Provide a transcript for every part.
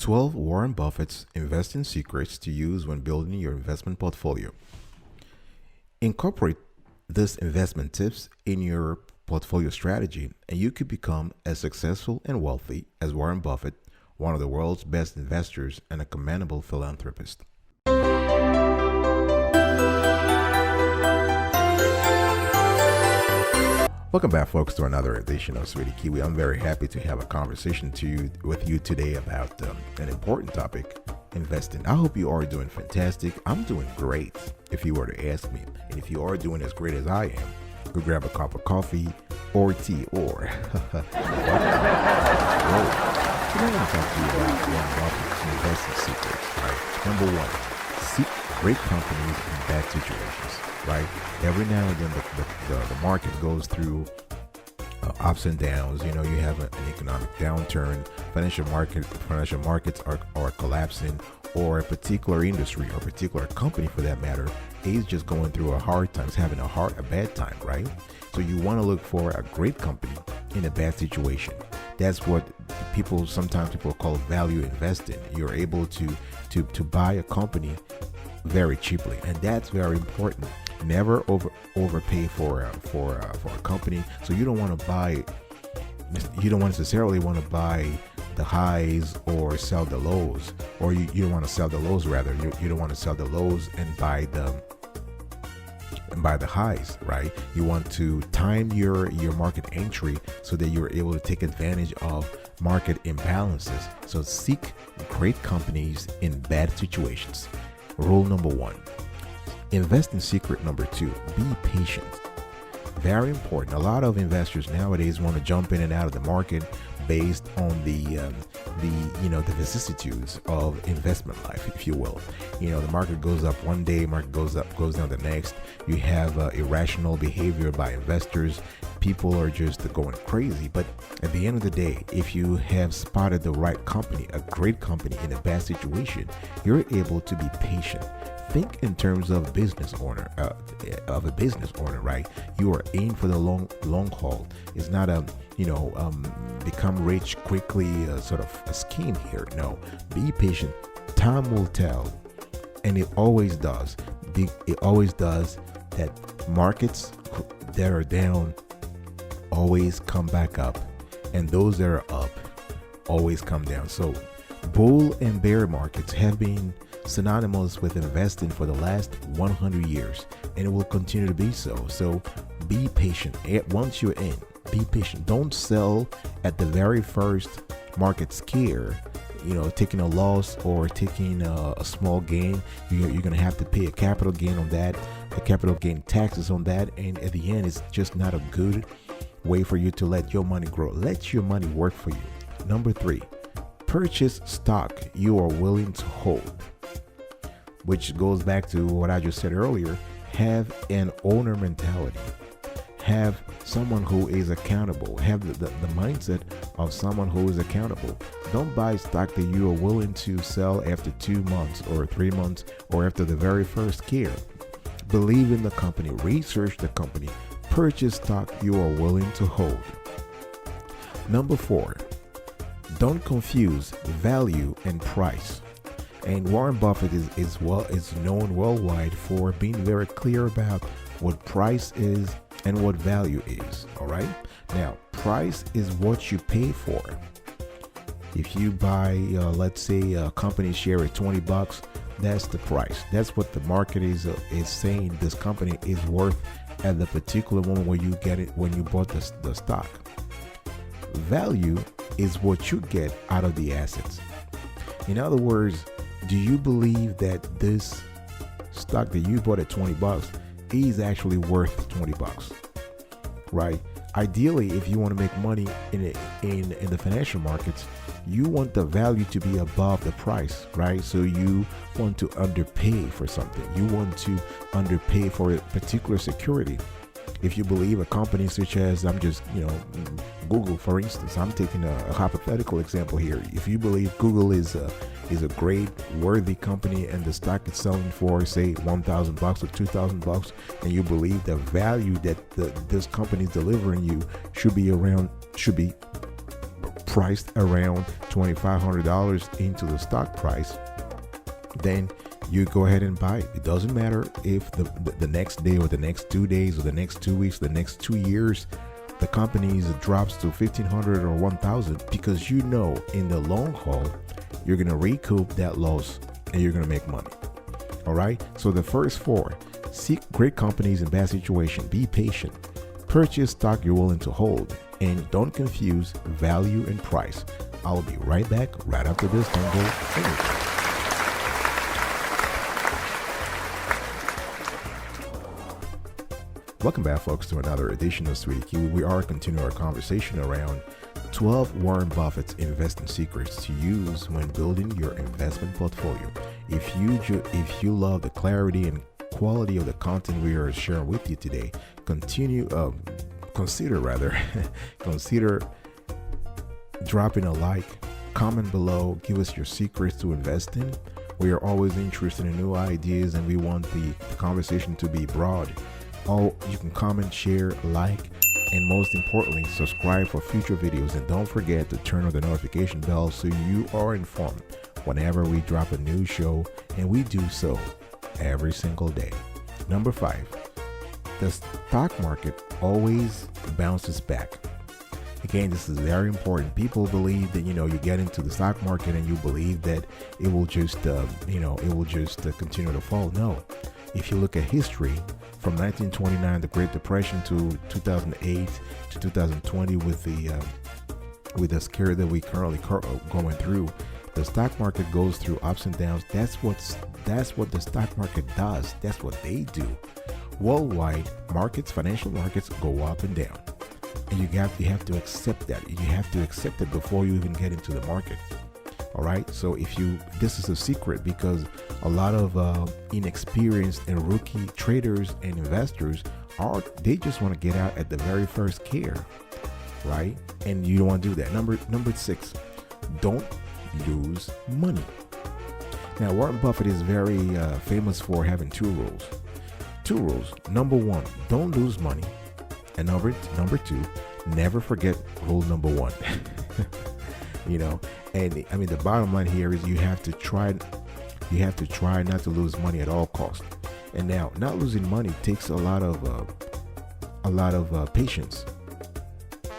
12 Warren Buffett's investing secrets to use when building your investment portfolio. Incorporate these investment tips in your portfolio strategy, and you could become as successful and wealthy as Warren Buffett, one of the world's best investors and a commendable philanthropist. Welcome back, folks, to another edition of Sweetie Kiwi. I'm very happy to have a conversation with you today about an important topic, investing. I hope you are doing fantastic. I'm doing great, if you were to ask me. And if you are doing as great as I am, go grab a cup of coffee or tea or... Whoa. Today I want to talk to you about Warren Buffett's investing secrets, right? Number one, seek great companies in bad situations. Right, every now and then the market goes through ups and downs. You know, you have an economic downturn, financial markets are collapsing, or a particular industry or a particular company, for that matter, is just going through a hard time, having a bad time, right? So you want to look for a great company in a bad situation. That's what sometimes people call value investing. You're able to buy a company very cheaply, and that's very important. Never overpay for a company. So you don't necessarily want to buy the highs or sell the lows, or you don't want to sell the lows, rather. You don't want to sell the lows and buy the highs, right? You want to time your market entry so that you're able to take advantage of market imbalances. So seek great companies in bad situations. Rule number one. Investing secret number two, be patient. Very important. A lot of investors nowadays want to jump in and out of the market based on the vicissitudes of investment life, if you will. You know, the market goes up one day, market goes down the next. You have irrational behavior by investors. People are just going crazy. But at the end of the day, if you have spotted the right company, a great company in a bad situation, you're able to be patient. Think in terms of a business owner, right? You are in for the long haul. It's not become rich quickly sort of a scheme here. No, be patient. Time will tell, and it always does. It always does. That markets that are down always come back up, and those that are up always come down. So bull and bear markets have been synonymous with investing for the last 100 years, and it will continue to be so. So be patient. Once you're in, be patient. Don't sell at the very first market scare, taking a loss or taking a small gain. You're going to have to pay a capital gain on that, the capital gain taxes on that, and at the end, it's just not a good way for you to let your money grow. Let your money work for you. Number three, purchase stock you are willing to hold, which goes back to what I just said earlier. Have an owner mentality. Have someone who is accountable. Have the mindset of someone who is accountable. Don't buy stock that you are willing to sell after 2 months or 3 months or after the very first scare. Believe in the company. Research the company. Purchase stock you are willing to hold. Number four, don't confuse value and price. And Warren Buffett is known worldwide for being very clear about what price is and what value is. All right. Now, price is what you pay for. If you buy, let's say, a company share at $20, that's the price. That's what the market is saying this company is worth at the particular moment where you get it, when you bought the stock. Value is what you get out of the assets. In other words, do you believe that this stock that you bought at $20 is actually worth $20? Right? Ideally, if you want to make money in the financial markets, you want the value to be above the price, right? So you want to underpay for something. You want to underpay for a particular security. If you believe a company such as, Google, for instance, I'm taking a hypothetical example here. If you believe Google is a great, worthy company and the stock is selling for, say, $1,000 or $2,000, and you believe the value that this company is delivering you should be priced around $2,500 into the stock price, then you go ahead and buy it. It doesn't matter if the next day or the next 2 days or the next 2 weeks, the next 2 years, the companies drops to 1,500 or 1,000, because you know in the long haul, you're going to recoup that loss and you're going to make money. All right. So the first four: seek great companies in bad situation. Be patient. Purchase stock you're willing to hold. And don't confuse value and price. I'll be right back right after this. Don't go anywhere. Welcome back, folks, to another edition of Sweetie Q. We are continuing our conversation around 12 Warren Buffett's investing secrets to use when building your investment portfolio. If you love the clarity and quality of the content we are sharing with you today, consider dropping a like, comment below, give us your secrets to invest in. We are always interested in new ideas, and we want the conversation to be broad. You can comment, share, like, and most importantly, subscribe for future videos. And don't forget to turn on the notification bell so you are informed whenever we drop a new show, and we do so every single day. Number 5, the stock market always bounces back. Again, this is very important. People believe that, you get into the stock market and you believe that it will just, continue to fall. No. If you look at history, from 1929, the Great Depression, to 2008 to 2020, with the scare that we currently going through, the stock market goes through ups and downs. That's what the stock market does. That's what they do. Worldwide markets, financial markets, go up and down, and you have to accept that. You have to accept it before you even get into the market. All right. So this is a secret, because a lot of inexperienced and rookie traders and investors they just want to get out at the very first scare, right? And you don't want to do that. Number 6, don't lose money. Now, Warren Buffett is very famous for having 2 rules. 2 rules. Number 1, don't lose money, and number 2, never forget rule number 1. And I mean, the bottom line here is you have to try not to lose money at all costs. And now, not losing money takes a lot of patience,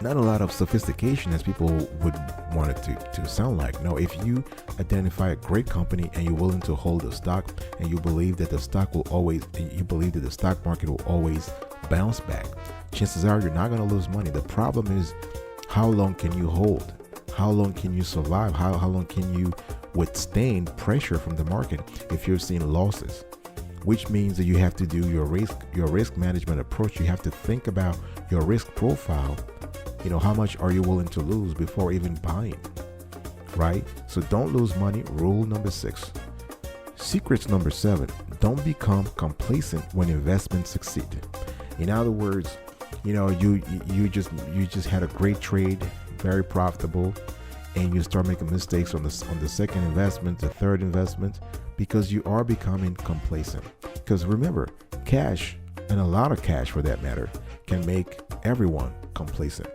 not a lot of sophistication as people would want it to sound like. No, if you identify a great company and you're willing to hold the stock, and you believe that the stock market will always bounce back, chances are you're not going to lose money. The problem is, how long can you hold? How long can you survive? How long can you withstand pressure from the market if you're seeing losses? Which means that you have to do your risk management approach. You have to think about your risk profile. How much are you willing to lose before even buying, right? So don't lose money. Rule number 6. Secrets number 7: don't become complacent when investments succeed. In other words, you just had a great trade, very profitable, and you start making mistakes on the second investment, the third investment, because you are becoming complacent. Because remember, cash, and a lot of cash for that matter, can make everyone complacent,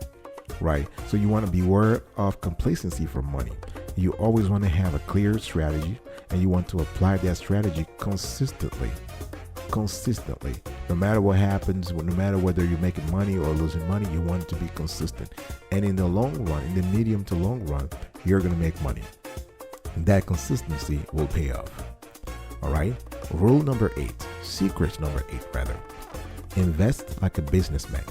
right? So you want to beware of complacency for money. You always want to have a clear strategy, and you want to apply that strategy consistently. No matter what happens, no matter whether you're making money or losing money, you want to be consistent. And in the long run, in the medium to long run, you're going to make money. That consistency will pay off. All right. Rule number 8, secret number 8 rather. Invest like a businessman.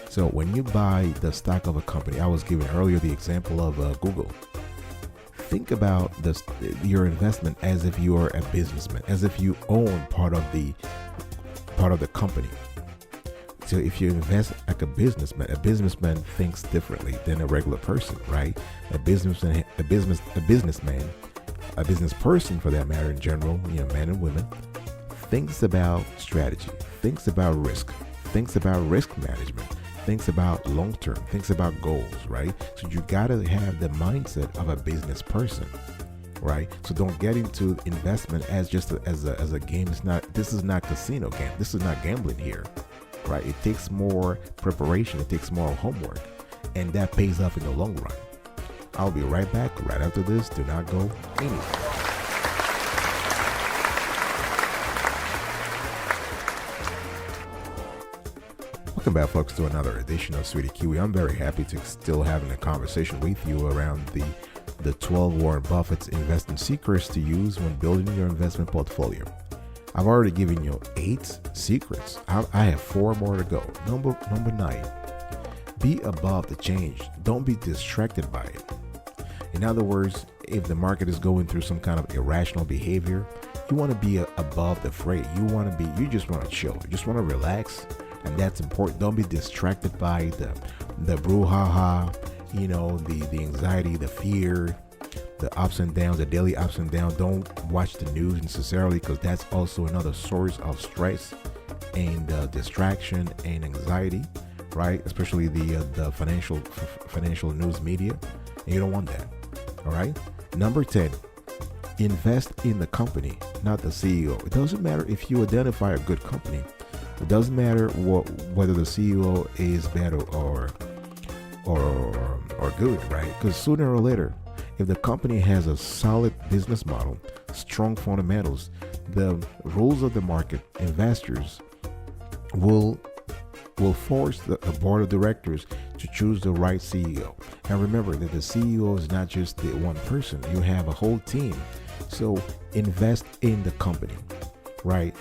So when you buy the stock of a company, I was giving earlier the example of Google. Think about your investment as if you are a businessman, as if you own part of the company. So if you invest like a businessman thinks differently than a regular person, right? A business person for that matter in general, men and women, thinks about strategy, thinks about risk management, thinks about long term, thinks about goals, right? So you gotta have the mindset of a business person, right? So don't get into investment as just as a game. This is not casino game. This is not gambling here, right? It takes more preparation. It takes more homework. and that pays off in the long run. I'll be right back right after this. Do not go anywhere. Welcome back, folks, to another edition of Sweetie Kiwi. I'm very happy to still having a conversation with you around the 12 Warren Buffett's investing secrets to use when building your investment portfolio. I've already given you 8 secrets. I have 4 more to go. Number 9, be above the change. Don't be distracted by it. In other words, if the market is going through some kind of irrational behavior, you want to be above the fray. You just want to chill. You just want to relax. And that's important. Don't be distracted by the brouhaha, the anxiety, the fear, the ups and downs, the daily ups and downs. Don't watch the news necessarily, because that's also another source of stress and distraction and anxiety, right? Especially the financial news media. And you don't want that. All right. Number 10, invest in the company, not the CEO. It doesn't matter if you identify a good company. It doesn't matter whether the CEO is bad or good, right? Because sooner or later, if the company has a solid business model, strong fundamentals, the rules of the market, investors will force the board of directors to choose the right CEO. And remember that the CEO is not just the one person. You have a whole team. So invest in the company. Right,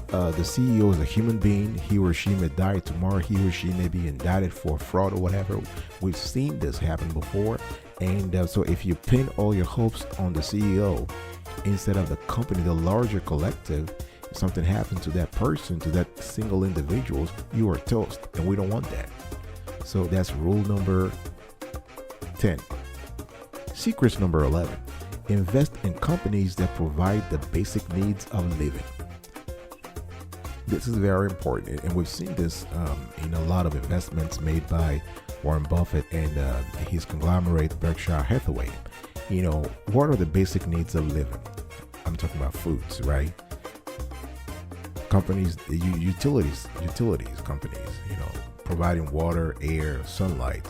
the CEO is a human being. He or she may die tomorrow. He or she may be indicted for fraud or whatever. We've seen this happen before. And so if you pin all your hopes on the CEO instead of the company, the larger collective, if something happens to that person, to that single individual, you are toast. And we don't want that. So that's rule number 10. Secrets number 11. Invest in companies that provide the basic needs of living. This is very important, and we've seen this in a lot of investments made by Warren Buffett and his conglomerate Berkshire Hathaway. What are the basic needs of living? I'm talking about foods, right? Companies, utilities companies, providing water, air, sunlight.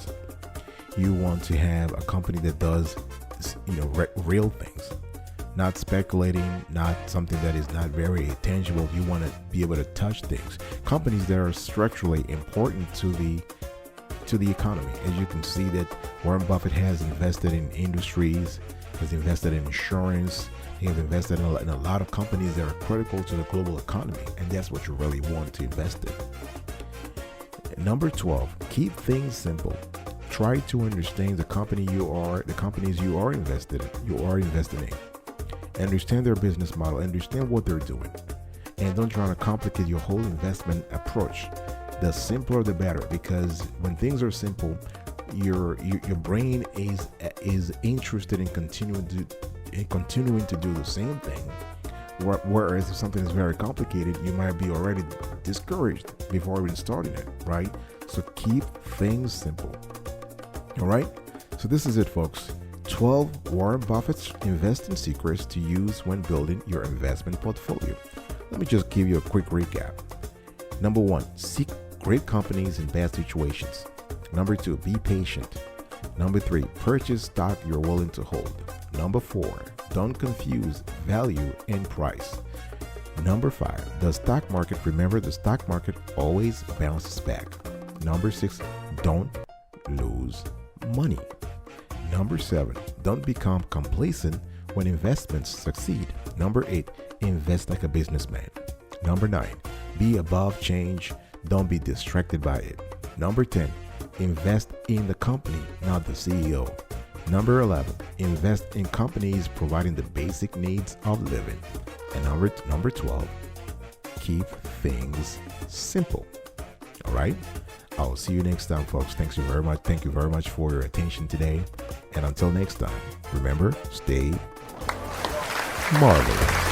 You want to have a company that does real things, not speculating, not something that is not very tangible. You want to be able to touch things. Companies that are structurally important to the economy. As you can see, that Warren Buffett has invested in industries, has invested in insurance. He has invested in a lot of companies that are critical to the global economy, and that's what you really want to invest in. Number 12, keep things simple. Try to understand the companies you are investing in. Understand their business model, understand what they're doing, and don't try to complicate your whole investment approach. The simpler the better, because when things are simple, your brain is interested in continuing to do the same thing. Whereas if something is very complicated, you might be already discouraged before even starting it, right? So keep things simple. All right, so this is it, folks. 12 Warren Buffett's investing secrets to use when building your investment portfolio. Let me just give you a quick recap. Number 1, seek great companies in bad situations. Number 2, be patient. Number 3, purchase stock you're willing to hold. Number 4, don't confuse value and price. Number 5, the stock market. Remember, the stock market always bounces back. Number 6, don't lose money. Number 7, don't become complacent when investments succeed. Number 8, invest like a businessman. Number 9, be above change. Don't be distracted by it. Number 10, invest in the company, not the CEO. Number 11, invest in companies providing the basic needs of living. And number 12, keep things simple. All right? I'll see you next time, folks. Thank you very much. Thank you very much for your attention today. And until next time, remember, stay marvelous.